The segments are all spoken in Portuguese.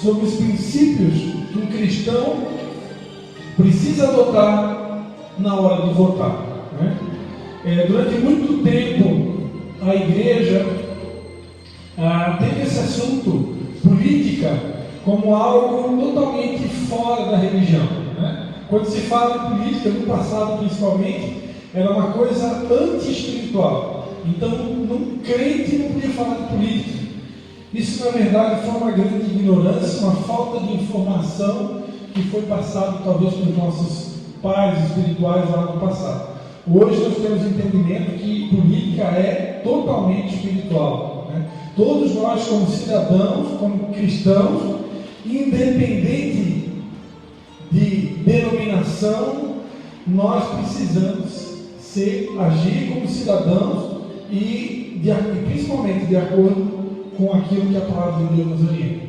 sobre os princípios que um cristão precisa adotar na hora de votar, né? Durante muito tempo, a igreja teve esse assunto, política, como algo totalmente fora da religião, né? Quando se fala em política, no passado principalmente, era uma coisa anti-espiritual. Então, um crente não podia falar de política. Isso, na verdade, foi uma grande ignorância, uma falta de informação que foi passado, talvez, pelos nossos pais espirituais lá no passado. Hoje nós temos o entendimento que política é totalmente espiritual, né? Todos nós, como cidadãos, como cristãos, independente de denominação, nós precisamos agir como cidadãos e principalmente de acordo com aquilo que a palavra de Deus nos orienta.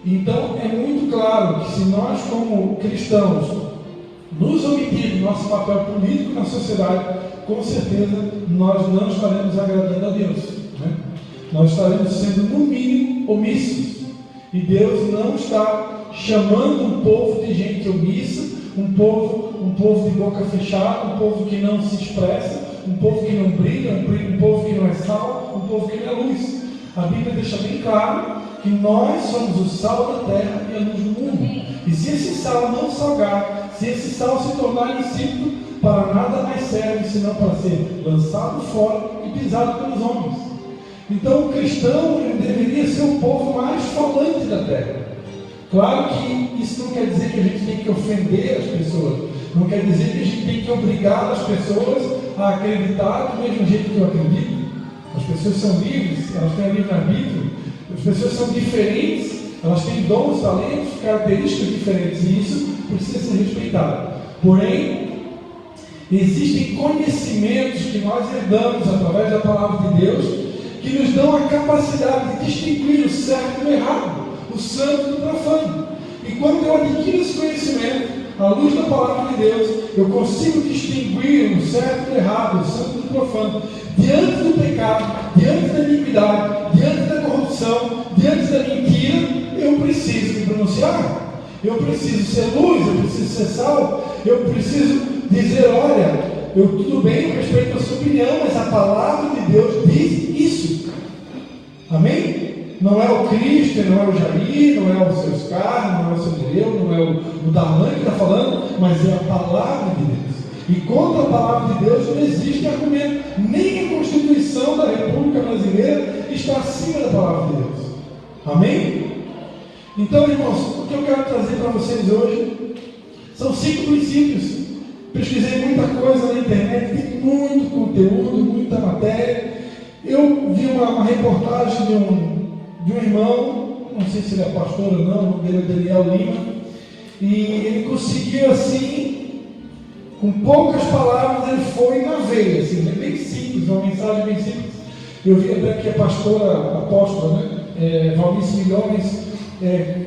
Então, é muito claro que se nós, como cristãos, nos omitirmos nosso papel político na sociedade, com certeza nós não estaremos agradando a Deus, né? Nós estaremos sendo, no mínimo, omissos. E Deus não está chamando um povo de gente omissa, um povo de boca fechada, um povo que não se expressa, um povo que não brilha, um povo que não é sal, um povo que não é luz. A Bíblia deixa bem claro que nós somos o sal da terra e a luz do mundo. E se esse sal não salgar, se esse sal se tornar insípido, para nada mais serve senão para ser lançado fora e pisado pelos homens. Então o cristão deveria ser o povo mais falante da terra. Claro que isso não quer dizer que a gente tem que ofender as pessoas, não quer dizer que a gente tem que obrigar as pessoas a acreditar do mesmo jeito que eu acredito. As pessoas são livres, elas têm livre-arbítrio, as pessoas são diferentes, elas têm dons, talentos, características diferentes, e isso precisa ser respeitado. Porém, existem conhecimentos que nós herdamos através da palavra de Deus, que nos dão a capacidade de distinguir o certo do errado, o santo do profano. E quando eu adquiro esse conhecimento, à luz da palavra de Deus, eu consigo distinguir o certo do errado, o santo do profano. Diante do pecado, diante da iniquidade, diante da corrupção, diante da mentira, eu preciso me pronunciar. Eu preciso ser luz, eu preciso ser sal, eu preciso dizer, olha, tudo bem, eu respeito a sua opinião, mas a palavra de Deus diz isso. Amém? Não é o Cristo, não é o Jair, não é o seu Oscar, não é o seu Nereu, não é o Darlan que está falando, mas é a palavra de Deus. E contra a palavra de Deus não existe argumento. Nem a Constituição da República Brasileira está acima da palavra de Deus. Amém? Então, irmãos, o que eu quero trazer para vocês hoje são 5 princípios. Pesquisei muita coisa na internet, tem muito conteúdo, muita matéria. Eu vi uma reportagem de um irmão, não sei se ele é pastor ou não, o nome dele é Daniel Lima, e ele conseguiu assim, com poucas palavras, ele foi na veia, assim, bem simples, uma mensagem bem simples. Eu vi até que a pastora, apóstola, né, Valnice Milhões,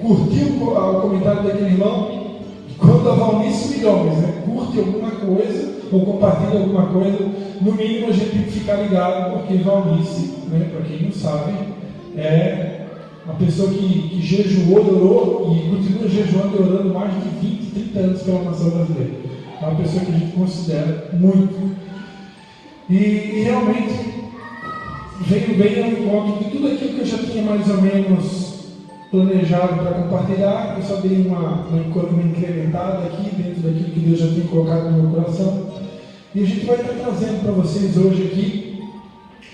curtiu o comentário daquele irmão. Quando a Valnice Milhões curte alguma coisa, ou compartilha alguma coisa, no mínimo a gente tem que ficar ligado, porque Valnice, né, para quem não sabe, é uma pessoa que jejuou, orou e continua jejuando e orando mais de 20, 30 anos pela nação brasileira. É uma pessoa que a gente considera muito. E realmente veio bem ao encontro de tudo aquilo que eu já tinha mais ou menos planejado para compartilhar. Eu só dei uma incrementada aqui dentro daquilo que Deus já tinha colocado no meu coração. E a gente vai estar trazendo para vocês hoje aqui.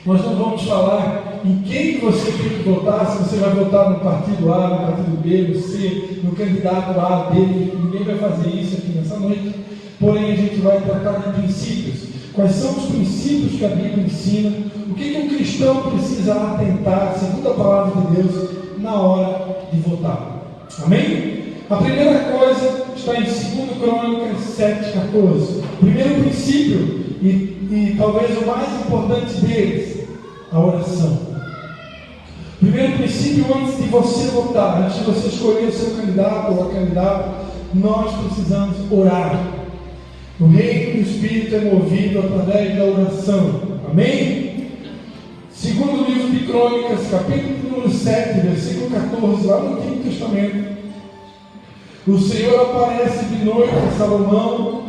Nós não vamos falar em quem você tem que votar, se você vai votar no partido A, no partido B, no C, no candidato A, B. Ninguém vai fazer isso aqui nessa noite. Porém, a gente vai tratar de princípios. Quais são os princípios que a Bíblia ensina? O que um cristão precisa atentar, segundo a palavra de Deus, na hora de votar? Amém? A primeira coisa está em 2 Crônicas 7,14. Primeiro princípio, e talvez o mais importante deles, a oração. Primeiro princípio, antes de você votar, antes de você escolher o seu candidato ou a candidata, nós precisamos orar. O reino do Espírito é movido através da oração. Amém? Segundo o livro livro de Crônicas, capítulo número 7, versículo 14, lá no Antigo Testamento, o Senhor aparece de noite a Salomão,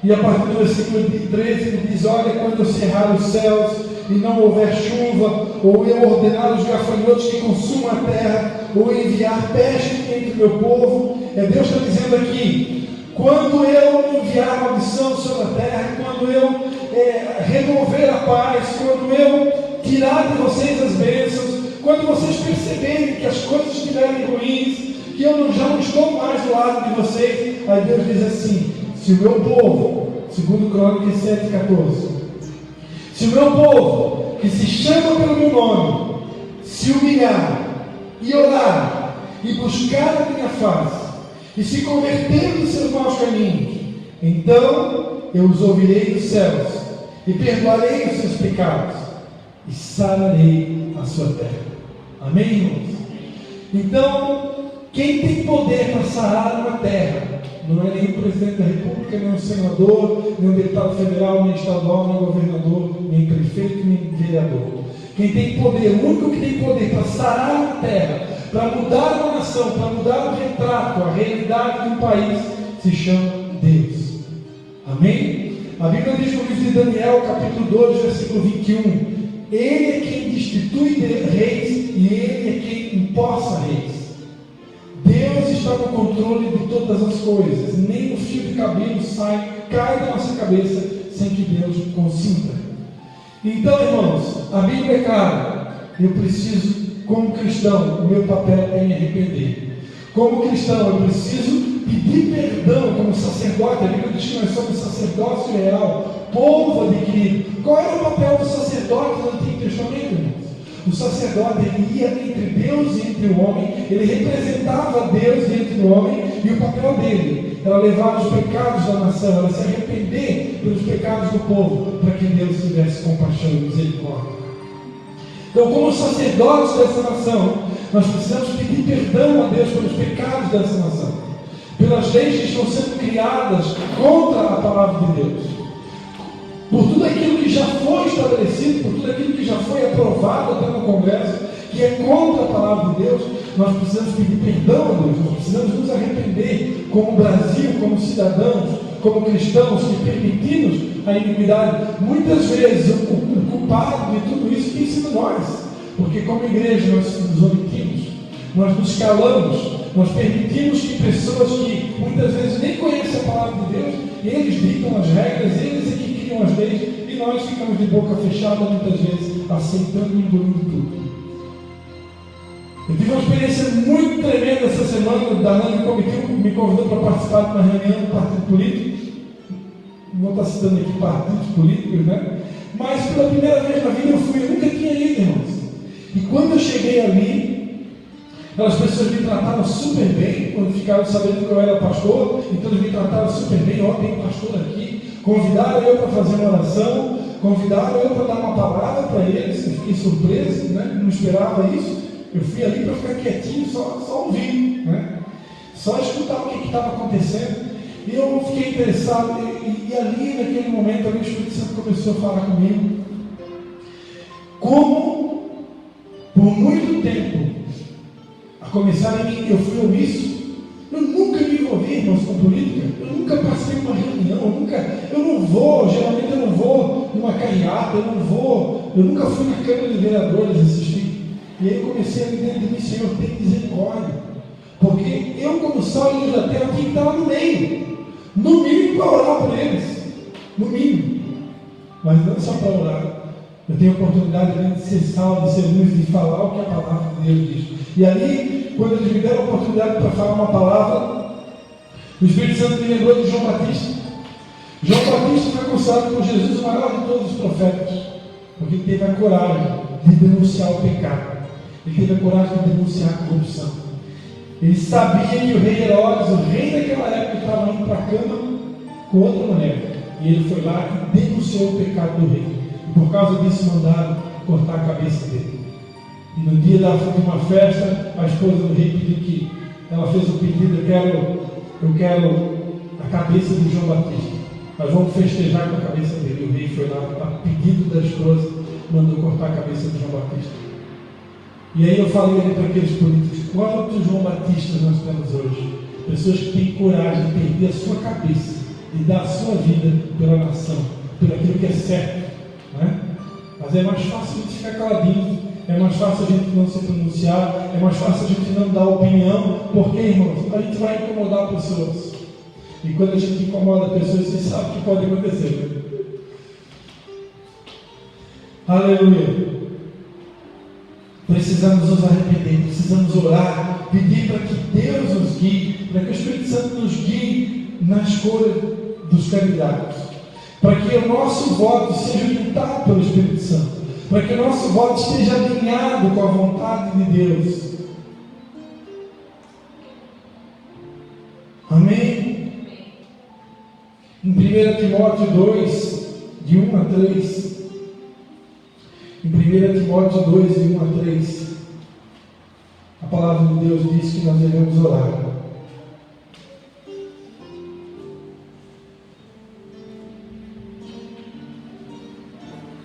e a partir do versículo 13 ele diz: olha, quando eu cerrar os céus e não houver chuva, ou eu ordenar os gafanhotos que consumam a terra, ou enviar peste entre o meu povo, Deus está dizendo aqui: quando eu enviar maldição sobre a terra, quando eu remover a paz, quando eu tirar de vocês as bênçãos, quando vocês perceberem que as coisas estiverem ruins, que eu já não estou mais do lado de vocês, aí Deus diz assim: se o meu povo, segundo Crônicas 7,14, se o meu povo, que se chama pelo meu nome, se humilhar e orar e buscar a minha face e se converter dos seus maus caminhos, então eu os ouvirei dos céus e perdoarei os seus pecados e sararei a sua terra. Amém, irmãos? Então, quem tem poder para sarar uma terra não é nem o presidente da república, nem o senador, nem o deputado federal, nem estadual, nem governador, nem prefeito, nem vereador. Quem tem poder, o único que tem poder para sarar uma terra, para mudar uma nação, para mudar o retrato, a realidade de um país, se chama Deus. Amém? A Bíblia diz no livro de Daniel, capítulo 2, versículo 21, Ele é quem destitui reis e Ele é quem empossa reis. Deus está no controle de todas as coisas. Nem um fio de cabelo cai da nossa cabeça sem que Deus consinta. Então, irmãos, a Bíblia é clara. Eu preciso, como cristão, o meu papel é me arrepender. Como cristão, eu preciso pedir perdão como sacerdote. A Bíblia diz que nós somos sacerdócio real, povo adquirido. Qual era o papel do sacerdote no Antigo Testamento, irmãos? O sacerdote, ele ia entre Deus e entre o homem, ele representava Deus diante do homem, e o papel dele era levar os pecados da nação, era se arrepender pelos pecados do povo, para que Deus tivesse compaixão e misericórdia. Então, como sacerdotes dessa nação, nós precisamos pedir perdão a Deus pelos pecados dessa nação, pelas leis que estão sendo criadas contra a palavra de Deus, por tudo aquilo que já foi estabelecido, por tudo aquilo que já foi aprovado até no Congresso, que é contra a palavra de Deus. Nós precisamos pedir perdão a Deus, nós precisamos nos arrepender como Brasil, como cidadãos, como cristãos que permitimos a iniquidade. Muitas vezes o culpado de tudo isso tem sido nós, porque como igreja nós nos omitimos, nós nos calamos, nós permitimos que pessoas que muitas vezes nem conhecem a palavra de Deus, eles ditam as regras, eles é que criam as leis, e nós ficamos de boca fechada muitas vezes, aceitando e engolindo tudo. Eu tive uma experiência muito tremenda essa semana. O Danone Comitiu me convidou para participar de uma reunião do partido político. Não vou estar citando aqui partidos políticos, né? Mas pela primeira vez na vida eu nunca tinha ido, irmãos. E quando eu cheguei ali, aquelas pessoas me trataram super bem, quando ficaram sabendo que eu era pastor, então eles me trataram super bem. Ó, tem pastor aqui. Convidaram eu para fazer uma oração, convidaram eu para dar uma palavra para eles. Eu fiquei surpreso, né? Não esperava isso. Eu fui ali para ficar quietinho, só ouvir, né? Só escutar o que estava acontecendo. E eu fiquei interessado, e ali naquele momento o Espírito Santo começou a falar comigo. Como por muito tempo, a começar em mim, eu fui omisso. Eu nunca me envolvi, irmãos, com política. Eu nunca passei uma reunião, eu não vou, geralmente eu não vou numa carreata, eu nunca fui na Câmara de Vereadores assistir. E aí eu comecei a me entender de mim: Senhor, tem misericórdia, porque eu, como sal e luz da terra, tinha que estar lá no meio, no mínimo para orar por eles, no mínimo, mas não só para orar. Eu tenho a oportunidade de ser sal, de ser luz, de falar o que a palavra de Deus diz. E ali, quando eles me deram a oportunidade para falar uma palavra, o Espírito Santo me lembrou de João Batista. João Batista foi considerado por Jesus o maior de todos os profetas, porque ele teve a coragem de denunciar o pecado. Ele teve a coragem de denunciar a corrupção. Ele sabia que o rei Herodes, o rei daquela época, estava indo para a cama com outra mulher. E ele foi lá e denunciou o pecado do rei. E por causa disso mandaram cortar a cabeça dele. E no dia de uma festa, a esposa do rei pediu que ela fez o pedido: eu quero a cabeça de João Batista. Nós vamos festejar com a cabeça dele. O rei foi lá, a pedido da esposa, mandou cortar a cabeça de João Batista. E aí eu falei ali para aqueles políticos: quantos João Batistas nós temos hoje? Pessoas que têm coragem de perder a sua cabeça e dar a sua vida pela nação, por aquilo que é certo, né? Mas é mais fácil a gente ficar caladinho, é mais fácil a gente não se pronunciar, é mais fácil a gente não dar opinião, porque, irmãos, a gente vai incomodar pessoas. E quando a gente incomoda pessoas, você sabe o que pode acontecer, né? Aleluia! Precisamos nos arrepender, precisamos orar, pedir para que Deus nos guie, para que o Espírito Santo nos guie na escolha dos candidatos, para que o nosso voto seja orientado pelo Espírito Santo, para que o nosso voto esteja alinhado com a vontade de Deus. Amém? Em 1 Timóteo 2, de 1 a 3, em 1 Timóteo 2, de 1 a 3, a palavra de Deus diz que nós devemos orar.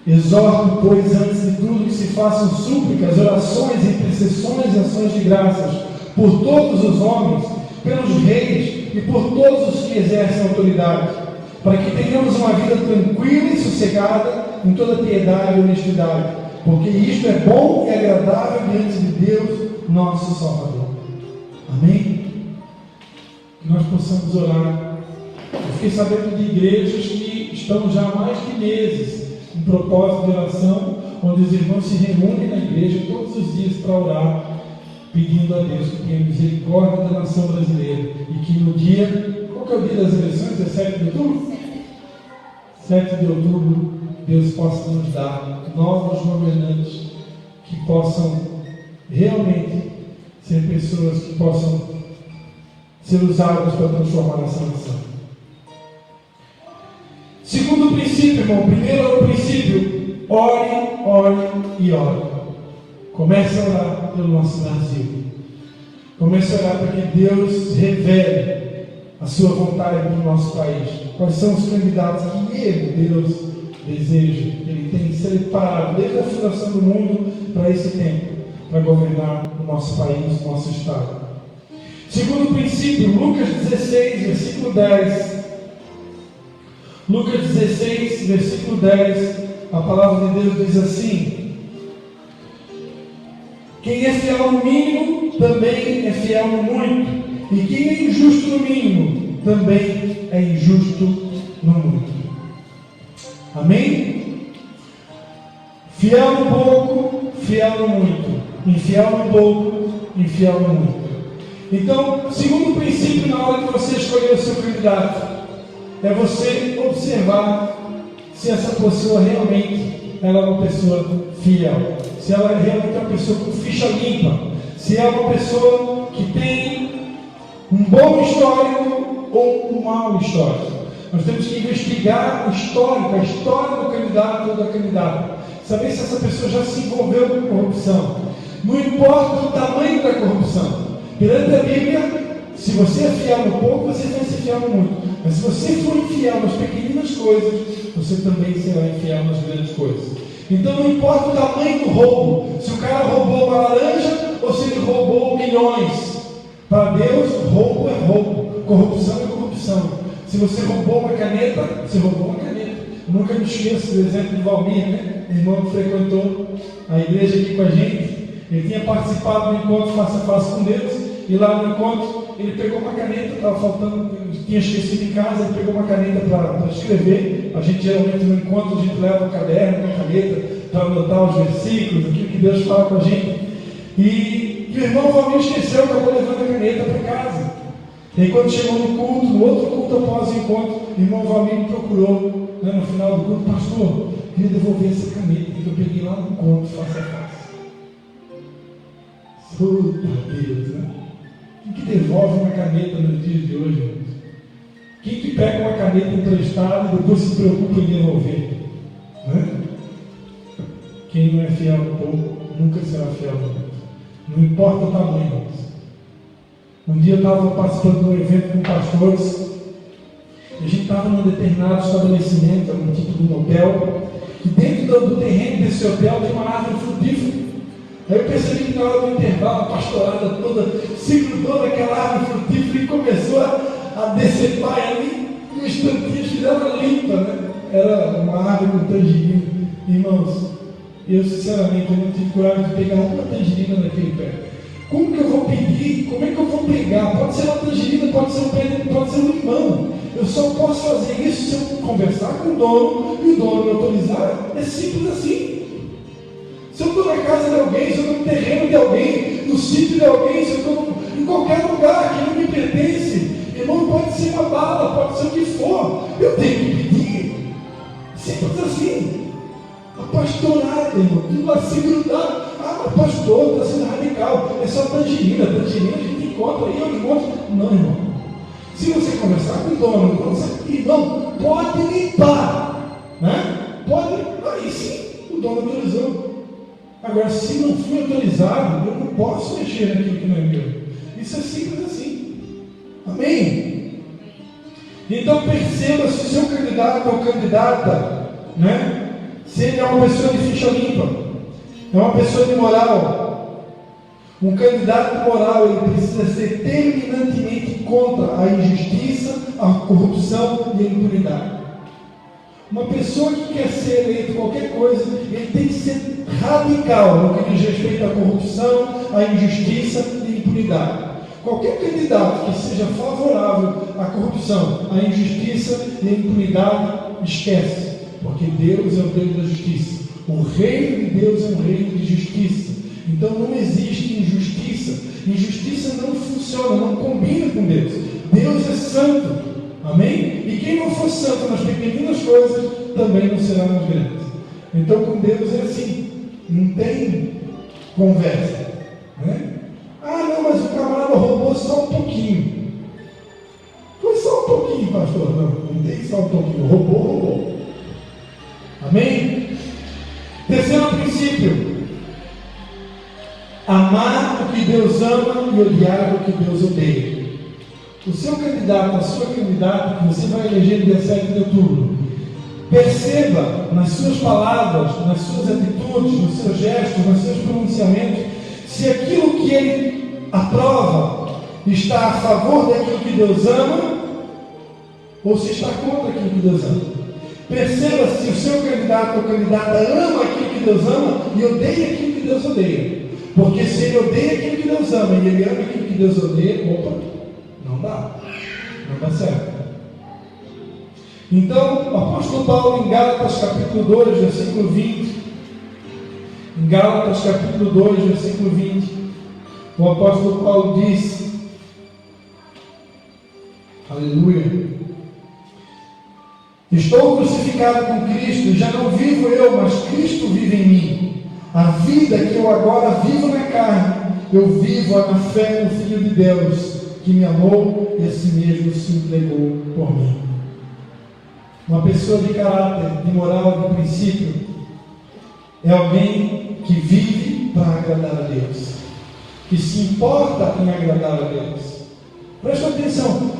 Exorto, pois, antes de tudo, que se façam súplicas, orações, intercessões e ações de graças por todos os homens, pelos reis e por todos os que exercem autoridade, para que tenhamos uma vida tranquila e sossegada em toda piedade e honestidade, porque isto é bom e agradável diante de Deus, nosso Salvador. Amém? Que nós possamos orar. Eu fiquei sabendo de igrejas que estão já há mais de meses em propósito de oração, onde os irmãos se reúnem na igreja todos os dias para orar, pedindo a Deus que tenha misericórdia da nação brasileira e que no dia, qual que é o dia das eleições? É 7 de outubro? 7 de outubro, Deus possa nos dar novos governantes que possam realmente ser pessoas que possam ser usadas para transformar essa nação. Segundo princípio, irmão, primeiro é o princípio: ore, ore e ore. Comece a orar pelo nosso Brasil. Comece a orar para que Deus revele a sua vontade para o nosso país. Quais são os candidatos que Ele, Deus, deseja, que Ele tem separado desde a fundação do mundo para esse tempo, para governar o nosso país, o nosso estado. Segundo princípio, Lucas 16, versículo 10. Lucas 16, versículo 10, a palavra de Deus diz assim: quem é fiel no mínimo, também é fiel no muito, e quem é injusto no mínimo, também é injusto no muito. Amém? Fiel no pouco, fiel no muito, infiel no pouco, infiel no muito. Então, segundo princípio, na hora que você escolher o seu candidato, é você observar se essa pessoa realmente ela é uma pessoa fiel, se ela é realmente uma pessoa com ficha limpa, se é uma pessoa que tem um bom histórico ou um mau histórico. Nós temos que investigar o histórico, a história do candidato ou da candidata, saber se essa pessoa já se envolveu com corrupção. Não importa o tamanho da corrupção. Perante a Bíblia, se você é fiel no pouco, você vai ser fiel no muito. Mas se você for infiel nas pequeninas coisas, você também será infiel nas grandes coisas. Então não importa o tamanho do roubo, se o cara roubou uma laranja ou se ele roubou milhões. Para Deus, roubo é roubo, corrupção é corrupção. Se você roubou uma caneta, você roubou uma caneta. Eu nunca me esqueço do exemplo de Valmir, né? Irmão que frequentou a igreja aqui com a gente. Ele tinha participado do encontro face a face com Deus, e lá no encontro ele pegou uma caneta, estava faltando, tinha esquecido em casa, ele pegou uma caneta para escrever. A gente geralmente no encontro a gente leva um caderno, uma caneta para anotar os versículos, aquilo que Deus fala com a gente. E o irmão Valmir esqueceu, acabou levando a caneta para casa. E aí quando chegou no culto, no outro culto após o encontro, o irmão Valmir me procurou, né, no final do culto: pastor, queria devolver essa caneta que eu peguei lá no encontro face a face. Puta Deus, né? Quem que devolve uma caneta nos dias de hoje, irmãos? Quem que pega uma caneta emprestada e depois se preocupa em devolver? Né? Quem não é fiel no pouco, nunca será fiel no muito. Não importa o tamanho, irmãos. Um dia eu estava participando de um evento com pastores, A gente estava num determinado estabelecimento, um tipo de um hotel, e dentro do terreno desse hotel tem uma árvore frutífera. Aí eu percebi que na hora do intervalo, a pastorada toda se grudou naquela árvore frutífera e começou a decepar ali, e os tantinhos fizeram limpa, né? Era uma árvore com tangerina. Irmãos, eu sinceramente não tive coragem de pegar uma tangerina naquele pé. Como que eu vou pedir? Como é que eu vou pegar? Pode ser uma tangerina, pode ser um pé, pode ser um limão. Eu só posso fazer isso se eu conversar com o dono e o dono me autorizar. É simples assim. Se eu estou na casa de alguém, se eu estou no terreno de alguém, no sítio de alguém, se eu estou em qualquer lugar que não me pertence, irmão, pode ser uma bala, pode ser o que for, eu tenho que pedir. Simples assim. A pastorada, irmão, tudo lá se grudar. Ah, mas pastor, está sendo radical. É só tangerina a gente encontra aí, eu encontro. Não, irmão. Se você conversar com o dono, irmão, pode limpar, né? Pode, aí sim, o dono autorizou. Agora, se não fui autorizado, eu não posso mexer naquilo que não é meu. Isso é simples assim. Amém? Então perceba se o seu candidato ou candidata, né? Se ele é uma pessoa de ficha limpa, é uma pessoa de moral. Um candidato moral, ele precisa ser terminantemente contra a injustiça, a corrupção e a impunidade. Uma pessoa que quer ser eleito qualquer coisa, ele tem que ser radical no que diz respeito à corrupção, à injustiça e à impunidade. Qualquer candidato que seja favorável à corrupção, à injustiça e à impunidade, esquece, porque Deus é o Deus da justiça. O reino de Deus é um reino de justiça. Então não existe injustiça. Injustiça não funciona, não combina com Deus. Deus é santo. Amém? E quem não for santo nas pequeninas coisas, também não será nas grandes. Então com Deus é assim. Não tem conversa. Né? Ah, não, mas o camarada roubou só um pouquinho. Foi só um pouquinho, pastor. Não tem só um pouquinho. Roubou. Amém? Terceiro princípio. Amar o que Deus ama e odiar o que Deus odeia. O seu candidato, a sua candidata, que você vai eleger no dia 7 de outubro, perceba nas suas palavras, nas suas atitudes, nos seus gestos, nos seus pronunciamentos, se aquilo que ele aprova está a favor daquilo que Deus ama ou se está contra aquilo que Deus ama. Perceba se o seu candidato ou candidata ama aquilo que Deus ama e odeia aquilo que Deus odeia. Porque se ele odeia aquilo que Deus ama e ele ama aquilo que Deus odeia, não dá certo. Então, o apóstolo Paulo, em Gálatas capítulo 2, versículo 20, em Gálatas capítulo 2, versículo 20, o apóstolo Paulo diz, aleluia, estou crucificado com Cristo, e já não vivo eu, mas Cristo vive em mim. A vida que eu agora vivo na carne, eu vivo na fé no Filho de Deus, que me amou e a si mesmo se entregou por mim. Uma pessoa de caráter, de moral, de princípio, é alguém que vive para agradar a Deus, que se importa em agradar a Deus. Preste atenção,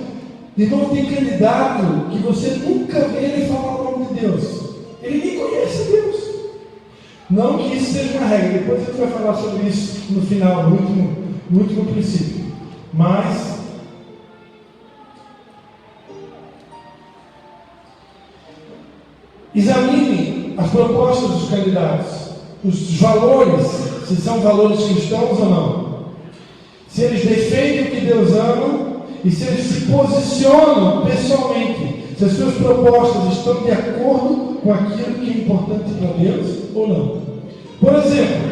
irmão, tem candidato que você nunca vê ele falar o nome de Deus, ele nem conhece a Deus. Não que isso seja uma regra, depois a gente vai falar sobre isso no final, no último princípio. Mas examine as propostas dos candidatos, os valores, se são valores cristãos ou não, se eles defendem o que Deus ama e se eles se posicionam pessoalmente, se as suas propostas estão de acordo com aquilo que é importante para Deus ou não. Por exemplo,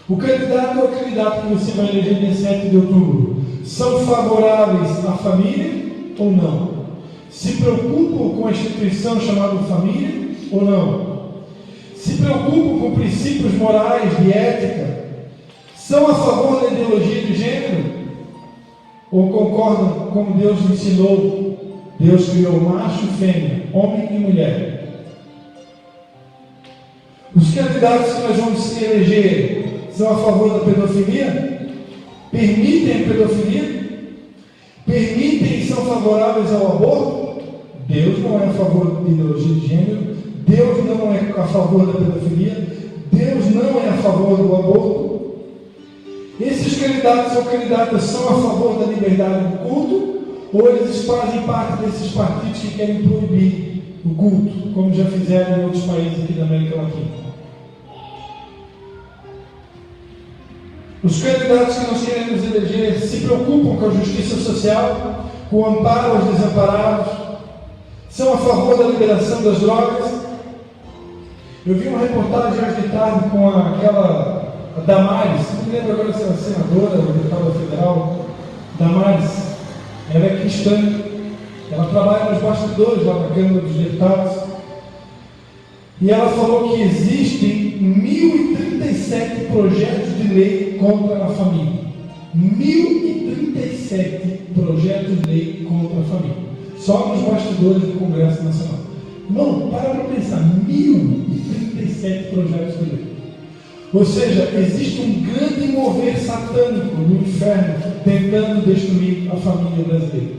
o candidato ou a candidata que você vai eleger dia 7 de outubro são favoráveis à família ou não? Se preocupam com a instituição chamada família ou não? Se preocupam com princípios morais, de ética? São a favor da ideologia de gênero? Ou concordam como Deus ensinou? Deus criou macho e fêmea, homem e mulher. Os candidatos que nós vamos eleger são a favor da pedofilia? Permitem a pedofilia? Permitem são favoráveis ao aborto. Deus não é a favor de ideologia de gênero, Deus não é a favor da pedofilia, Deus não é a favor do aborto. Esses candidatos ou candidatas são a favor da liberdade do culto, ou eles fazem parte desses partidos que querem proibir o culto, como já fizeram em outros países aqui da América Latina? Os candidatos que nós queremos eleger se preocupam com a justiça social, com o amparo aos desamparados, são a favor da liberação das drogas. Eu vi uma reportagem hoje de tarde com aquela Damares, não me lembro agora se era senadora ou deputada federal, Damares. Ela é cristã, ela trabalha nos bastidores lá na Câmara dos Deputados, e ela falou que existem 1.037 projetos de lei contra a família. 1.037 projetos de lei contra a família, só nos bastidores do Congresso Nacional. Irmão, para pensar, 1.037 projetos de lei. Ou seja, existe um grande mover satânico no inferno tentando destruir a família brasileira,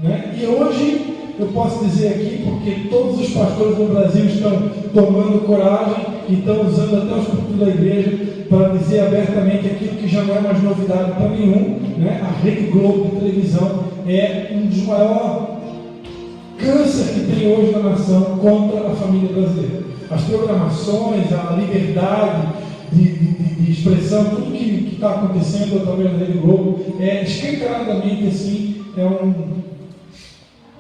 né? E hoje eu posso dizer aqui, porque todos os pastores do Brasil estão tomando coragem e estão usando até os cultos da igreja para dizer abertamente aquilo que já não é mais novidade para nenhum, né? A Rede Globo de televisão é um dos maiores câncer que tem hoje na nação contra a família brasileira. As programações, a liberdade de expressão, tudo que está acontecendo através da Rede Globo é escancaradamente assim, é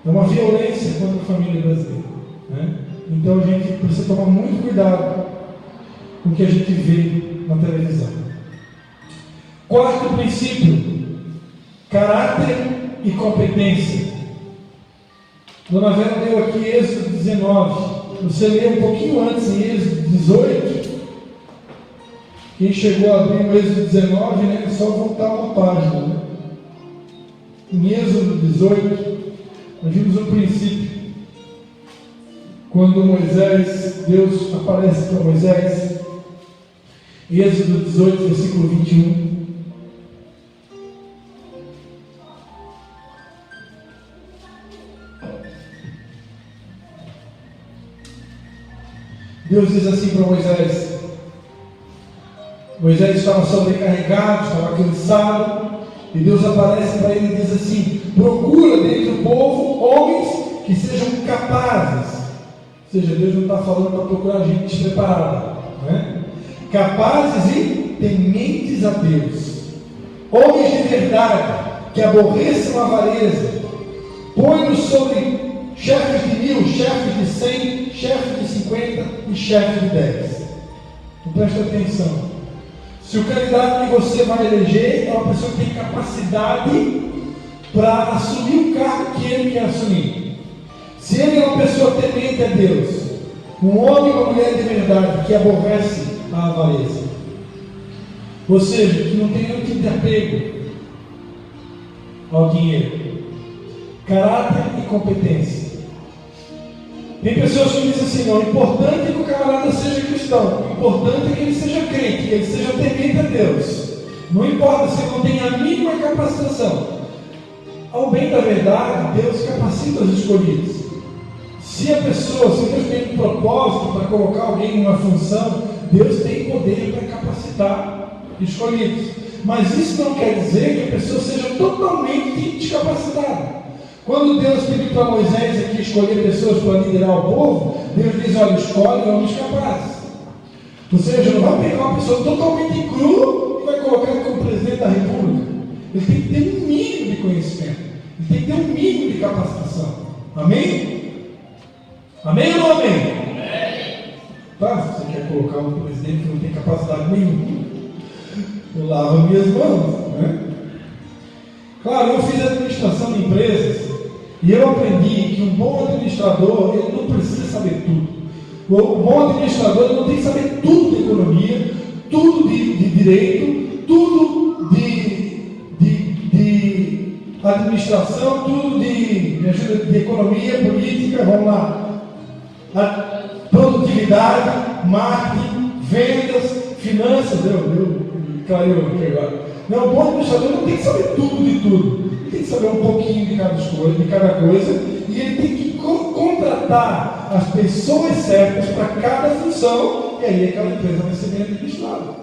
uma violência contra a família brasileira, né? Então a gente precisa tomar muito cuidado com o que a gente vê na televisão. Quarto princípio: caráter e competência. Dona Vera deu aqui Êxodo 19. Você lê um pouquinho antes em Êxodo 18. Quem chegou a abrir o Êxodo 19, né, é só voltar uma página, né? Em Êxodo 18, nós vimos um princípio. Quando Deus aparece para Moisés, Êxodo 18, versículo 21. Deus diz assim para Moisés. Moisés estava sobrecarregado, estava cansado, e Deus aparece para ele e diz assim: procura dentro do povo homens que sejam capazes. Ou seja, Deus não está falando para procurar gente despreparada, né? Capazes e tementes a Deus, homens de verdade, que aborreçam a avareza. Põe-nos sobre chefes de 1000, chefes de 100, chefes de 50 e chefes de 10. Então preste atenção. Se o candidato que você vai eleger é uma pessoa que tem capacidade para assumir o cargo que ele quer assumir, se ele é uma pessoa temente a Deus, um homem ou uma mulher de verdade que aborrece a avareza, ou seja, que não tem nenhum tipo de apego ao dinheiro, caráter e competência. Tem pessoas que dizem assim: não, o importante é que o camarada seja cristão, o importante é que ele seja crente, que ele seja temente a Deus. Não importa se ele não tem a mínima capacitação. Ao bem da verdade, Deus capacita os escolhidos. Se Deus tem um propósito para colocar alguém em uma função, Deus tem poder para capacitar escolhidos. Mas isso não quer dizer que a pessoa seja totalmente descapacitada. Quando Deus pediu para Moisés aqui escolher pessoas para liderar o povo, Deus diz: olha, escolhe homens capazes. Ou seja, não vai pegar uma pessoa totalmente crua e vai colocar ele como presidente da República. Ele tem que ter um mínimo de conhecimento, ele tem que ter um mínimo de capacitação. Amém? Amém ou não amém? Amém. Tá? Se você quer colocar um presidente que não tem capacidade nenhuma, eu lavo minhas mãos, né? Claro, eu fiz administração de empresas e eu aprendi que um bom administrador, ele não precisa saber tudo. O bom administrador, ele não tem que saber tudo de economia, tudo de direito, tudo de administração, tudo de economia, política, vamos lá, produtividade, marketing, vendas, finanças. Eu clareou aqui agora. Não, o bom administrador não tem que saber tudo de tudo. Ele tem que saber um pouquinho de cada coisa, e ele tem que contratar as pessoas certas para cada função, e aí aquela empresa vai ser bem administrada.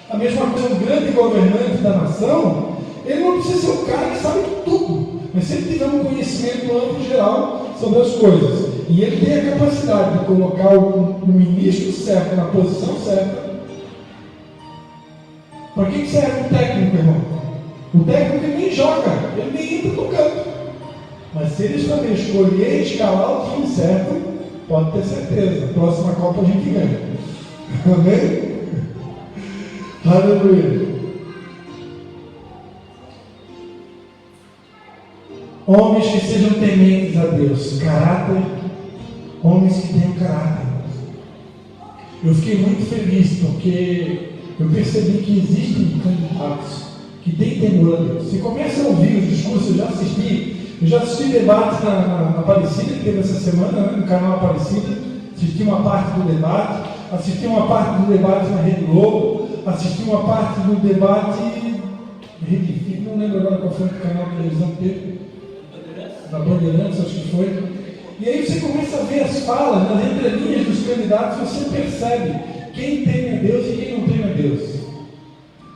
A mesma coisa, um grande governante da nação, ele não precisa ser o cara que sabe tudo, mas se ele tiver um conhecimento amplo geral sobre as coisas, e ele tem a capacidade de colocar o ministro certo na posição certa. Para que serve o técnico, irmão? O técnico nem joga, ele nem entra no campo. Mas se ele também escolher escalar o time certo, pode ter certeza, a próxima Copa a gente ganha. Amém? Aleluia. Homens que sejam tementes a Deus, caráter, homens que tenham caráter. Eu fiquei muito feliz porque eu percebi que existem candidatos que têm temor a Deus. Você começa a ouvir os discursos, eu já assisti debates na Aparecida, que teve essa semana, né, no canal Aparecida, assisti uma parte do debate, assisti uma parte do debate na Rede Globo, assisti uma parte do debate Rede Vida, não lembro agora qual foi o canal de televisão que teve, na Bandeirantes, acho que foi. E aí você começa a ver as falas, nas entrelinhas dos candidatos, você percebe quem teme a Deus e quem não teme a Deus.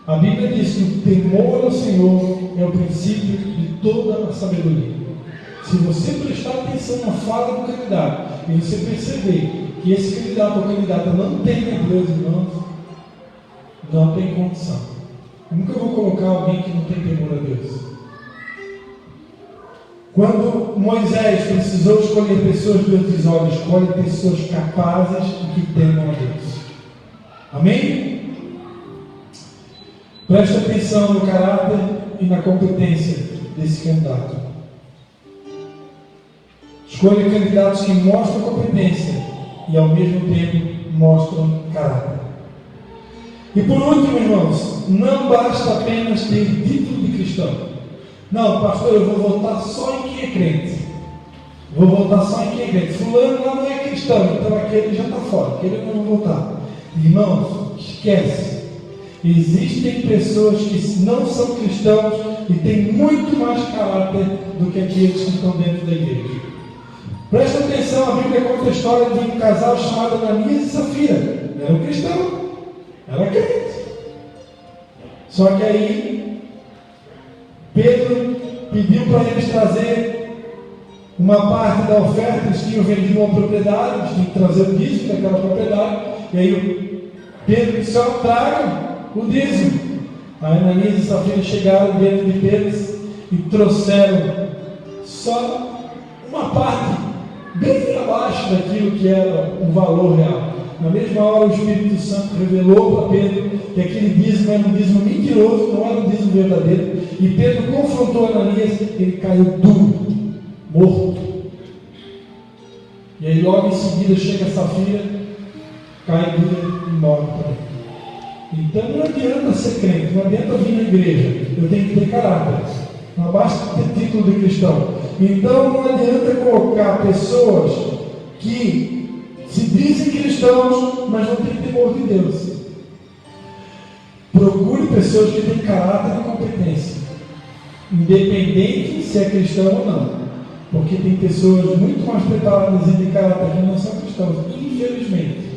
A Bíblia diz que o temor ao Senhor é o princípio de toda a sabedoria. Se você prestar atenção na fala do candidato e você perceber que esse candidato ou candidata não teme a Deus, irmãos, não tem condição. Eu nunca vou colocar alguém que não tem temor a Deus. Quando Moisés precisou escolher pessoas, Deus diz: olha, escolhe pessoas capazes e que temam a Deus. Amém? Preste atenção no caráter e na competência desse candidato. Escolha candidatos que mostram competência e ao mesmo tempo mostram caráter. E por último, irmãos, não basta apenas ter título de cristão. Não, pastor, eu vou votar só em quem é crente. Vou votar só em quem é crente. Fulano lá não é cristão, então aquele já está fora, aquele eu não vou votar. Irmãos, esquece. Existem pessoas que não são cristãos e têm muito mais caráter do que aqueles que estão dentro da igreja. Presta atenção, a Bíblia conta a história de um casal chamado Ananias e Safira. Era um cristão, era crente. Só que aí Pedro pediu para eles trazer uma parte da oferta. Eles tinham vendido uma propriedade, eles tinham que trazer o dízimo daquela propriedade. E aí Pedro disse: só tragam o dízimo. Aí Ananias e Safira chegaram dentro de Pedro e trouxeram só uma parte, bem abaixo daquilo que era o valor real. Na mesma hora o Espírito Santo revelou para Pedro que aquele dízimo era um dízimo mentiroso, não era um dízimo verdadeiro. E Pedro confrontou Ananias, ele caiu duro, morto. E aí logo em seguida chega Safira, cai dura e morre também. Então não adianta ser crente, não adianta vir na igreja, eu tenho que ter caráter, não basta ter título de cristão. Então não adianta colocar pessoas que se dizem cristãos, mas não têm temor de Deus. Procure pessoas que têm caráter e competência, independente se é cristão ou não, porque tem pessoas muito mais preparadas e de caráter que não são cristãos, infelizmente.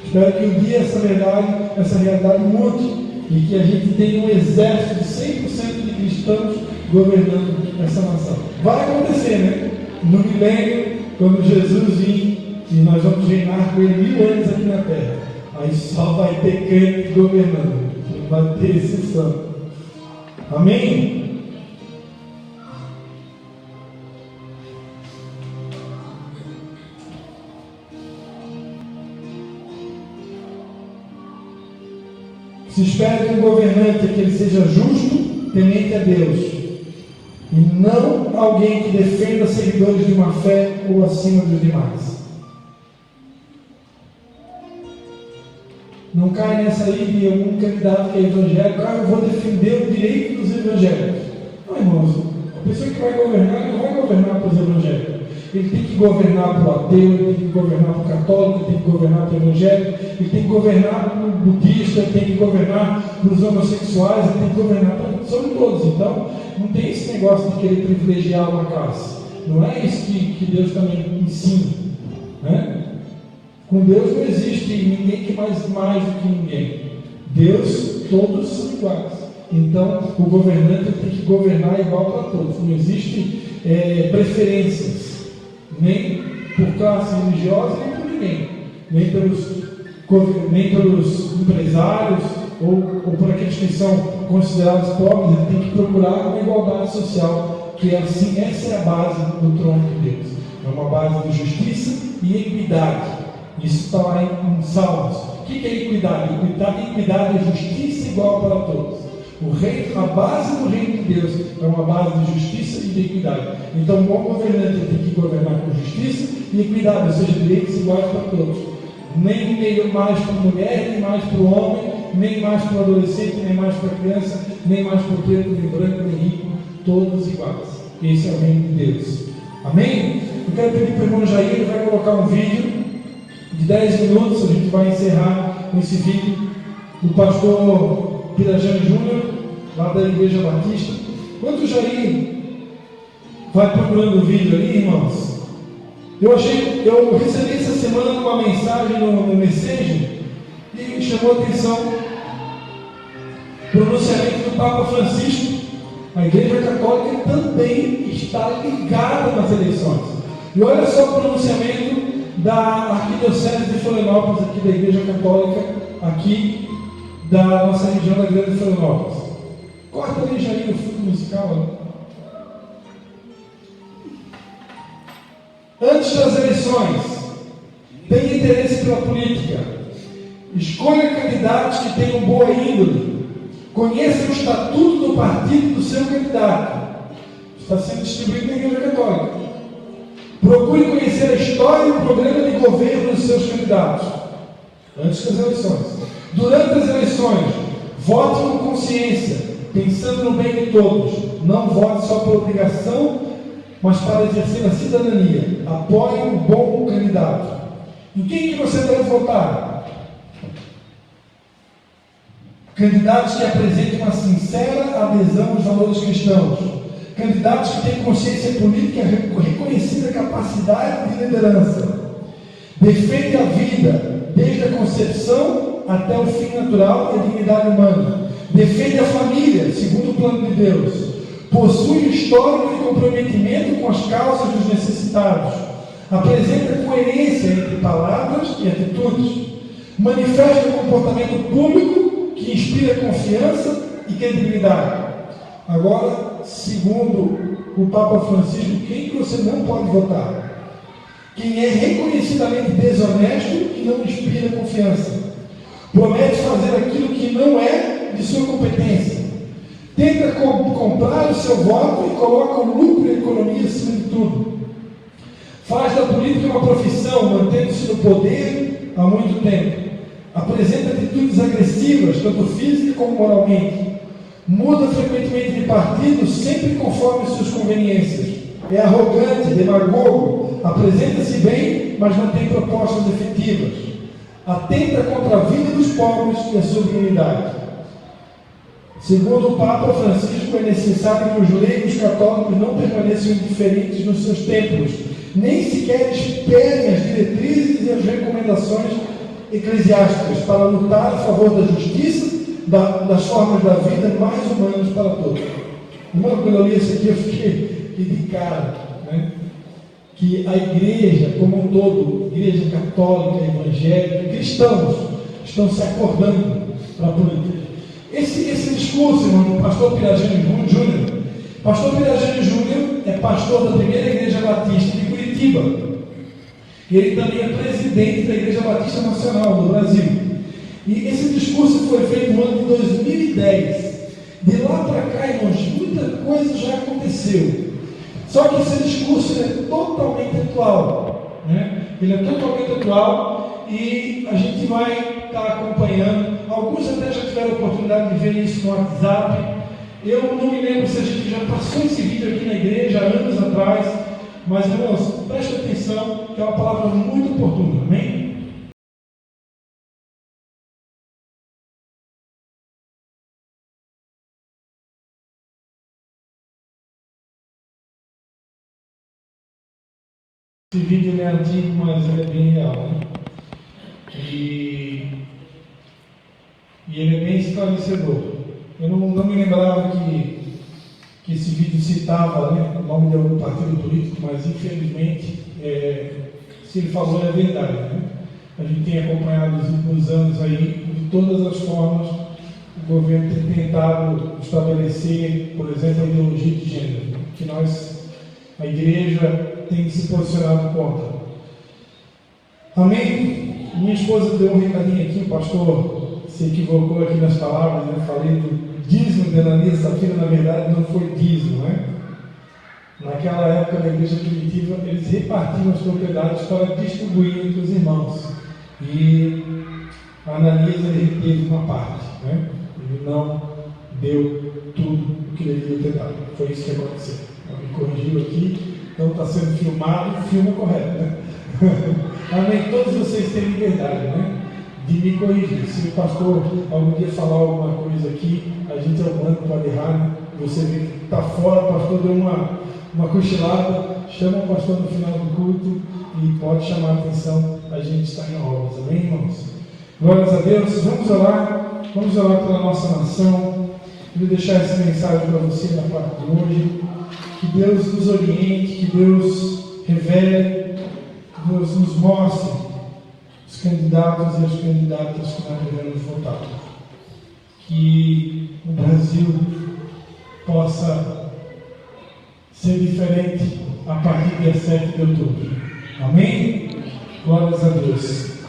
Espero que um dia essa realidade mude e que a gente tenha um exército de 100% de cristãos governando essa nação. Vai acontecer, né? No milênio, quando Jesus vir e nós vamos reinar com ele 1000 anos aqui na terra, aí só vai ter crente governando, não vai ter exceção. Amém? Se espera de um governante que ele seja justo, temente a Deus, e não alguém que defenda seguidores de uma fé ou acima dos demais. Não cai nessa aí de algum candidato que é evangélico: eu vou defender o direito dos evangélicos. Não, irmãos, a pessoa que vai governar não vai governar para os evangélicos. Ele tem que governar para o ateu, ele tem que governar para o católico, ele tem que governar para o evangélico, ele tem que governar para o budista, ele tem que governar para os homossexuais, ele tem que governar sobre todos. Então, não tem esse negócio de querer privilegiar uma classe. Não é isso que Deus também ensina, né? Com Deus não existe ninguém que mais do que ninguém. Deus, todos são iguais. Então, o governante tem que governar igual para todos. Não existe preferências, nem por classe religiosa, nem por ninguém. Nem pelos empresários, ou por aqueles que são considerados pobres. Ele tem que procurar uma igualdade social, que é assim, essa é a base do trono de Deus. É uma base de justiça e equidade. Isso está lá em Salmos. O que é equidade? Equidade é justiça igual para todos. A base do reino de Deus é uma base de justiça e de equidade. Então, um bom governante tem que governar com justiça e equidade, ou seja, direitos iguais para todos. Nem meio mais para a mulher, nem mais para o homem, nem mais para o adolescente, nem mais para a criança, nem mais para o preto, nem branco, nem rico, todos iguais. Esse é o reino de Deus. Amém? Eu quero pedir para o irmão Jair, ele vai colocar um vídeo de 10 minutos, a gente vai encerrar com esse vídeo do pastor Pirajano Júnior, lá da Igreja Batista. Enquanto o Jair vai procurando o vídeo ali, irmãos, eu recebi essa semana uma mensagem no Messenger e me chamou a atenção o pronunciamento do Papa Francisco. A Igreja Católica também está ligada nas eleições. E olha só o pronunciamento da Arquidiocese de Florianópolis, aqui da Igreja Católica, aqui da nossa região da Grande Florianópolis. Corta ali, Jair, o fundo musical. Antes das eleições, tenha interesse pela política. Escolha candidatos que tenham boa índole. Conheça o estatuto do partido do seu candidato. Está sendo distribuído na Igreja Católica. Procure conhecer a história e o programa de governo dos seus candidatos. Antes das eleições. Durante as eleições, vote com consciência, pensando no bem de todos. Não vote só por obrigação, mas para exercer a cidadania. Apoie um bom candidato. Em quem que você deve votar? Candidatos que apresentem uma sincera adesão aos valores cristãos. Candidatos que têm consciência política e reconhecida capacidade de liderança. Defende a vida, desde a concepção até o fim natural e a dignidade humana. Defende a família, segundo o plano de Deus. Possui histórico de comprometimento com as causas dos necessitados. Apresenta coerência entre palavras e atitudes. Manifesta um comportamento público que inspira confiança e credibilidade. Agora, segundo o Papa Francisco, quem que você não pode votar? Quem é reconhecidamente desonesto e não inspira confiança. Promete fazer aquilo que não é de sua competência. Tenta comprar o seu voto e coloca o lucro e a economia acima de tudo. Faz da política uma profissão, mantendo-se no poder há muito tempo. Apresenta atitudes agressivas, tanto física como moralmente. Muda frequentemente de partido, sempre conforme suas conveniências. É arrogante, demagogo, apresenta-se bem, mas não tem propostas efetivas. Atenta contra a vida dos pobres e a sua dignidade. Segundo o Papa Francisco, é necessário que os leigos católicos não permaneçam indiferentes nos seus templos, nem sequer esperem as diretrizes e as recomendações eclesiásticas para lutar a favor da justiça, das formas da vida mais humanas para todos. Irmão, quando eu li isso aqui, eu fiquei de cara, né? Que a igreja como um todo, igreja católica, evangélica, cristãos, estão se acordando para a política. Esse discurso, irmão, do pastor Pirajano Júnior. Pastor Pirajano Júnior é pastor da primeira igreja batista de Curitiba. E ele também é presidente da Igreja Batista Nacional do Brasil. E esse discurso foi feito no ano de 2010. De lá para cá, irmãos, muita coisa já aconteceu. Só que esse discurso é totalmente atual, né? Ele é totalmente atual e a gente vai estar acompanhando. Alguns até já tiveram a oportunidade de ver isso no WhatsApp. Eu não me lembro se a gente já passou esse vídeo aqui na igreja há anos atrás, Mas, irmãos, preste atenção, que é uma palavra muito oportuna, amém? Esse vídeo é antigo, mas ele é bem real, né? E ele é bem esclarecedor. Eu não me lembrava que esse vídeo citava, né, o nome de algum partido político, mas infelizmente, se ele falou é verdade, né? A gente tem acompanhado nos últimos anos aí, de todas as formas, o governo tem tentado estabelecer, por exemplo, a ideologia de gênero, que a igreja tem se posicionado contra. Amém? Minha esposa deu um recadinho aqui, o pastor se equivocou aqui nas palavras, né? Falei do dízimo de Ananias e Safira, na verdade não foi dízimo, né? Naquela época da igreja primitiva, eles repartiam as propriedades para distribuir entre os irmãos. E Ananias ele teve uma parte, né? Ele não deu tudo o que deveria ter dado. Foi isso que aconteceu. Ela me corrigiu aqui, então está sendo filmado, filma correto, né? Amém? Todos vocês têm liberdade, né? De me corrigir. Se o pastor algum dia falar alguma coisa aqui, a gente é humano, pode errar, né? Você vê que está fora, o pastor deu uma cochilada, chama o pastor no final do culto e pode chamar a atenção, a gente está em obras, amém, irmãos? Glórias a Deus. Vamos orar pela nossa nação. Vou deixar essa mensagem para você na parte de hoje. Que Deus nos oriente, que Deus revele, que Deus nos mostre os candidatos e as candidatas que nós devemos votar. Que o Brasil possa ser diferente a partir do dia 7 de outubro. Amém? Glórias a Deus.